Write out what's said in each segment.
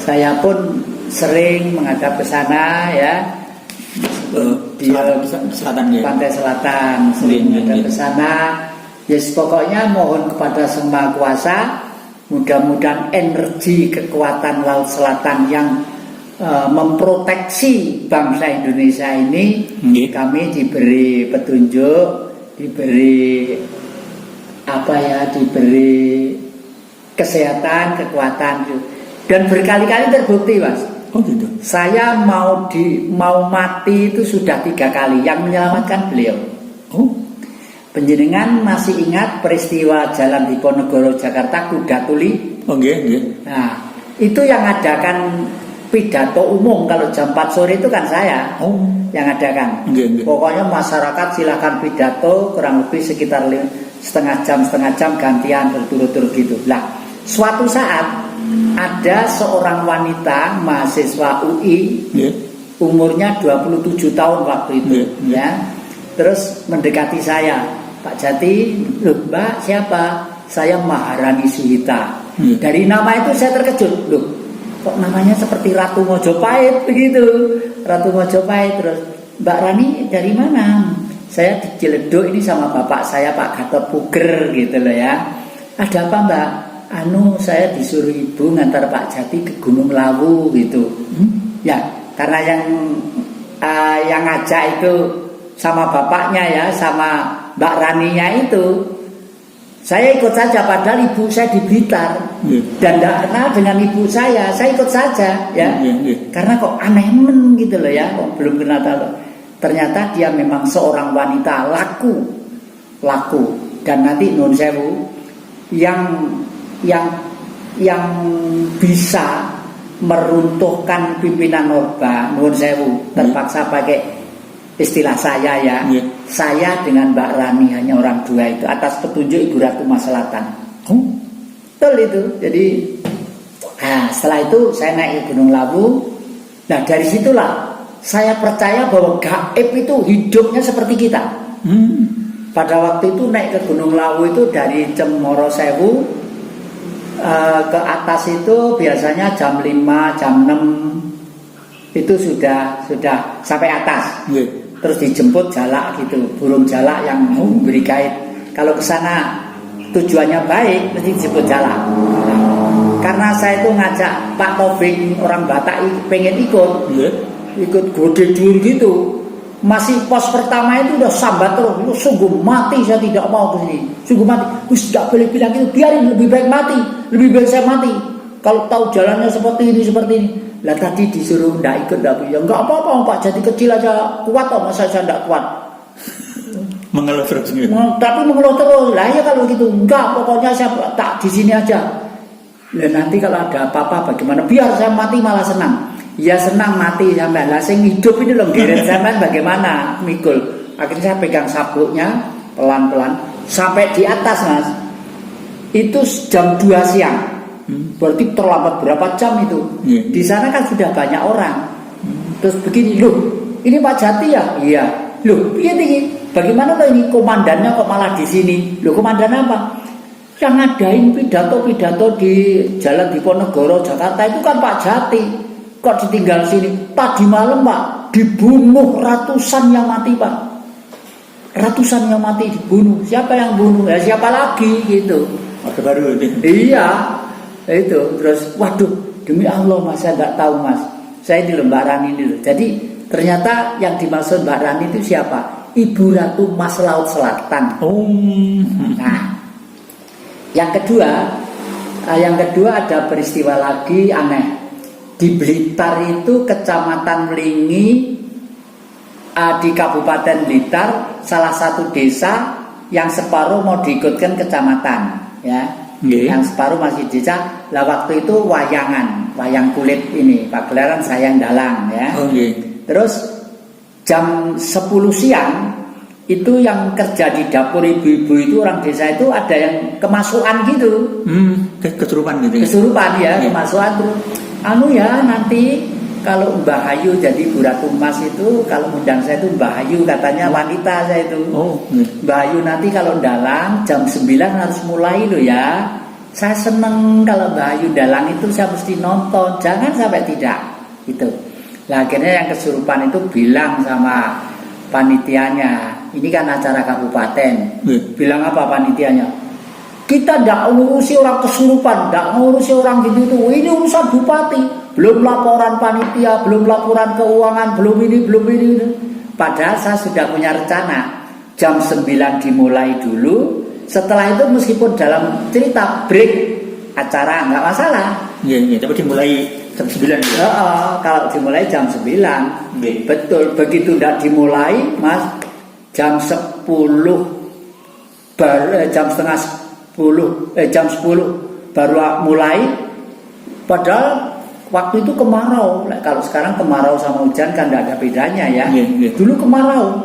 Saya pun sering menghadap ke sana ya. Di selatan ya. Pantai Selatan sering menghadap ke sana. Yes, pokoknya mohon kepada Sang Maha Kuasa, mudah-mudahan energi kekuatan Laut Selatan yang memproteksi bangsa Indonesia ini, kami diberi petunjuk, diberi diberi kesehatan, kekuatan, dan berkali-kali terbukti, Mas. Oh gitu. Saya mau mati itu sudah 3 kali, yang menyelamatkan beliau. Oh. Penjenengan masih ingat peristiwa Jalan Diponegoro Jakarta Kuda Tuli? Oh iya. Nah, itu yang adakan pidato umum kalau jam 4 sore itu kan saya yang adakan. Pokoknya masyarakat silakan pidato kurang lebih sekitar setengah jam gantian berturut-turut gitu. Lah, suatu saat ada seorang wanita mahasiswa UI, umurnya 27 tahun waktu itu, ya. Terus mendekati saya, Pak Jati, loh Mbak siapa? Saya Maharani Suhita. Dari nama itu saya terkejut, loh kok namanya seperti Ratu Mojopahit begitu. Ratu Mojopahit. Terus Mbak Rani dari mana? Saya di Ciledug ini sama bapak saya Pak Gatot Puger gitu loh ya. Ada apa Mbak? Saya disuruh ibu ngantar Pak Jati ke Gunung Lawu gitu. Ya karena yang ngajak itu sama bapaknya ya, sama Mbak Raninya itu, saya ikut saja padahal ibu saya di Blitar dan tidak kenal dengan ibu saya ikut saja ya. Karena kok aneh gitu loh ya, kok belum kenal tahu. Ternyata dia memang seorang wanita laku dan nanti nun sewu yang bisa meruntuhkan pimpinan Orba, nun sewu, terpaksa pakai istilah saya ya. Saya dengan Mbak Rani hanya orang dua itu atas petunjuk Ibu Ratu Mas Selatan. Betul itu. Jadi setelah itu saya naik ke Gunung Lawu. Nah dari situlah saya percaya bahwa gaib itu hidupnya seperti kita. Pada waktu itu naik ke Gunung Lawu itu dari Cemoro Sewu ke atas itu biasanya jam 5, jam 6 itu sudah sampai atas. Terus dijemput jalak gitu, burung jalak yang memberi gaib. Kalau ke sana tujuannya baik, mesti dijemput jalak. Karena saya itu ngajak Pak Taufik orang Batak pengen ikut gode dur gitu. Masih pos pertama itu udah sambat terus, sungguh mati saya tidak mau ke sini. Sungguh mati, tidak boleh bilang gitu, biarin lebih baik mati, lebih baik saya mati. Kalau tahu jalannya seperti ini. Lah tadi disuruh ndak ikut ndak ya enggak apa-apa Pak Jati kecil aja kuat kok masa saya ndak kuat. Mengeluh terus gitu. Tapi mengeluh terus. Lah ya kalau gitu enggak pokoknya saya tak di sini aja. Lah nanti kalau ada apa-apa bagaimana? Biar saya mati malah senang. Ya senang mati sampai lah sing hidup ini loh geret sampean bagaimana mikul. Akhirnya saya pegang sabuknya pelan-pelan sampai di atas Mas. Itu jam 2 siang. Berarti terlambat berapa jam itu? Di sana kan sudah banyak orang. Terus begini, loh, ini Pak Jati ya? Iya. Loh, ini bagaimana loh ini komandannya kok malah di sini? Loh, komandan apa? Yang ngadain pidato-pidato di Jalan Diponegoro Jakarta itu kan Pak Jati. Kok ditinggal sini? Tadi malam Pak dibunuh ratusan yang mati Pak. Ratusan yang mati dibunuh. Siapa yang bunuh? Ya siapa lagi gitu? Orde Baru ini. Iya. Itu terus waduh demi Allah Mas saya nggak tahu Mas, saya di Mbak Rani ini loh. Jadi ternyata yang dimaksud Mbak Rani itu siapa? Ibu Ratu Mas Laut Selatan. Nah yang kedua ada peristiwa lagi aneh di Blitar itu Kecamatan Mlingi di Kabupaten Blitar salah satu desa yang separuh mau diikutkan kecamatan ya. Yang separuh masih desa. Lah waktu itu wayang kulit ini pagelaran Sayang Dalang ya. Terus jam 10 siang itu yang kerja di dapur ibu-ibu itu orang desa itu ada yang kemasukan gitu. Kesurupan gitu. Kesurupan ya, kemasukan terus. Ya nanti kalau Mbah Hayu jadi Bu Ratu Mas itu kalau undang saya itu Mbah Hayu katanya wanita saya itu. Mbah Hayu nanti kalau dalang jam 9 harus mulai loh ya. Saya seneng kalau Mbak Ayu dalang itu saya mesti nonton, jangan sampai tidak gitu. Nah, akhirnya yang kesurupan itu bilang sama panitianya, ini kan acara kabupaten, bilang apa panitianya? Kita tidak ngurusi orang kesurupan, tidak ngurusi orang gitu, ini urusan bupati, belum laporan panitia, belum laporan keuangan, belum ini. Padahal saya sudah punya rencana, jam 9 dimulai dulu. Setelah itu meskipun dalam cerita break acara nggak masalah. Iya, tapi dimulai jam 9 ya. Kalau dimulai jam 9. Betul, begitu tidak dimulai, Mas, jam 10 baru jam 10 baru mulai. Padahal waktu itu kemarau. Kalau sekarang kemarau sama hujan kan tidak ada bedanya ya. Dulu kemarau.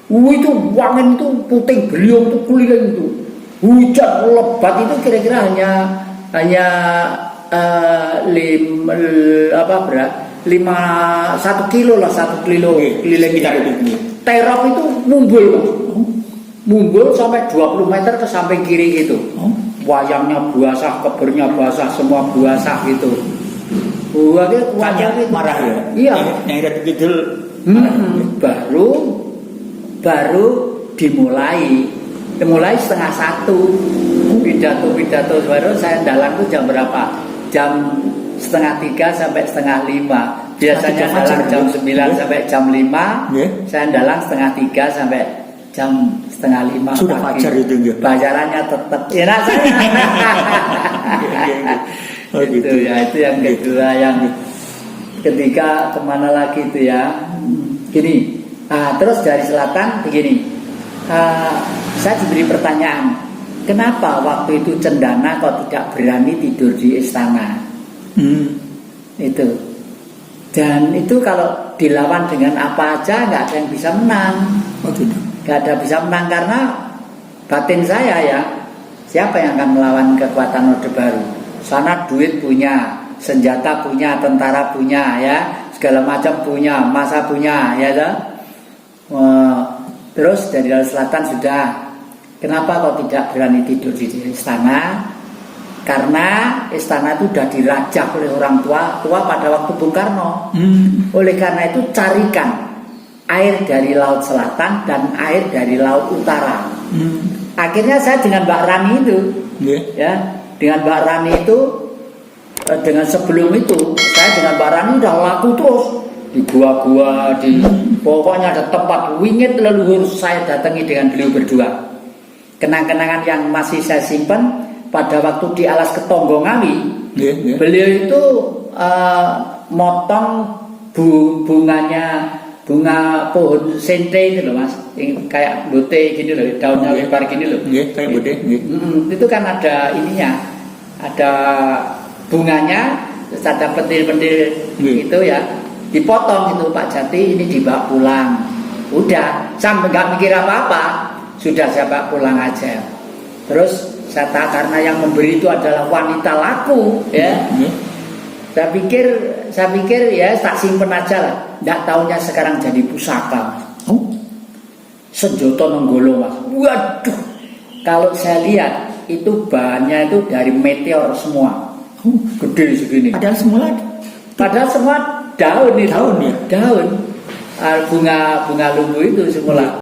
Itu wangen itu puting beliung itu keliling itu. Hujan lebat itu kira-kira hanya 1 kilo lah, 1 kilo keliling itu. Terop itu mumbul sampai 20 meter ke samping kiri gitu. Wayangnya basah, kebernya basah, semua basah gitu. Wajahnya marah ya. Iya. Yang ada begitu. Baru dimulai 1:30 pidato baru saya dalang itu jam berapa? Jam 2:30 sampai 4:30. Biasanya dalang jam 9 sampai jam 5. Saya dalang 2:30 sampai jam 4:30. Sudah fajar itu ya. Bayarannya tetap enak saya. Gitu ya, itu yang kedua. Yang ketiga kemana lagi itu ya? Gini. Terus dari selatan begini. Saya diberi pertanyaan, kenapa waktu itu Cendana kok tidak berani tidur di istana? Itu. Dan itu kalau dilawan dengan apa aja nggak ada yang bisa menang. Nggak ada bisa menang karena batin saya ya, siapa yang akan melawan kekuatan Orde Baru? Sana duit punya, senjata punya, tentara punya ya, segala macam punya, masa punya ya toh. Terus dari selatan sudah. Kenapa kau tidak berani tidur di istana? Karena istana itu sudah dirajah oleh orang tua pada waktu Bung Karno. Oleh karena itu carikan air dari laut selatan dan air dari laut utara. Akhirnya saya dengan Mbak Rani itu, ya, dengan Mbak Rani itu, dengan sebelum itu saya dengan Mbak Rani udah laku terus di gua-gua, pokoknya ada tempat wingit leluhur saya datangi dengan beliau berdua. Kenang-kenangan yang masih saya simpan pada waktu di Alas Ketonggongawi, beliau itu motong bunga pohon sente itu loh Mas, kayak bote gini loh, daunnya lebar gini loh. Kayak bote. Itu kan ada ininya, ada bunganya, terus ada pentil-pentil itu ya, dipotong itu Pak Jati, ini dibawa pulang. Udah, sampai nggak mikir apa-apa, sudah saya bawa pulang aja. Terus saya tahu karena yang memberi itu adalah wanita laku, ya. Saya pikir ya tak simpen aja lah. Nggak taunya sekarang jadi pusaka. Senjata nenggolo Mas. Waduh, kalau saya lihat itu bahannya itu dari meteor semua. Gede segini. Padahal semua daun itu. Daun. Bunga lumbu itu semula.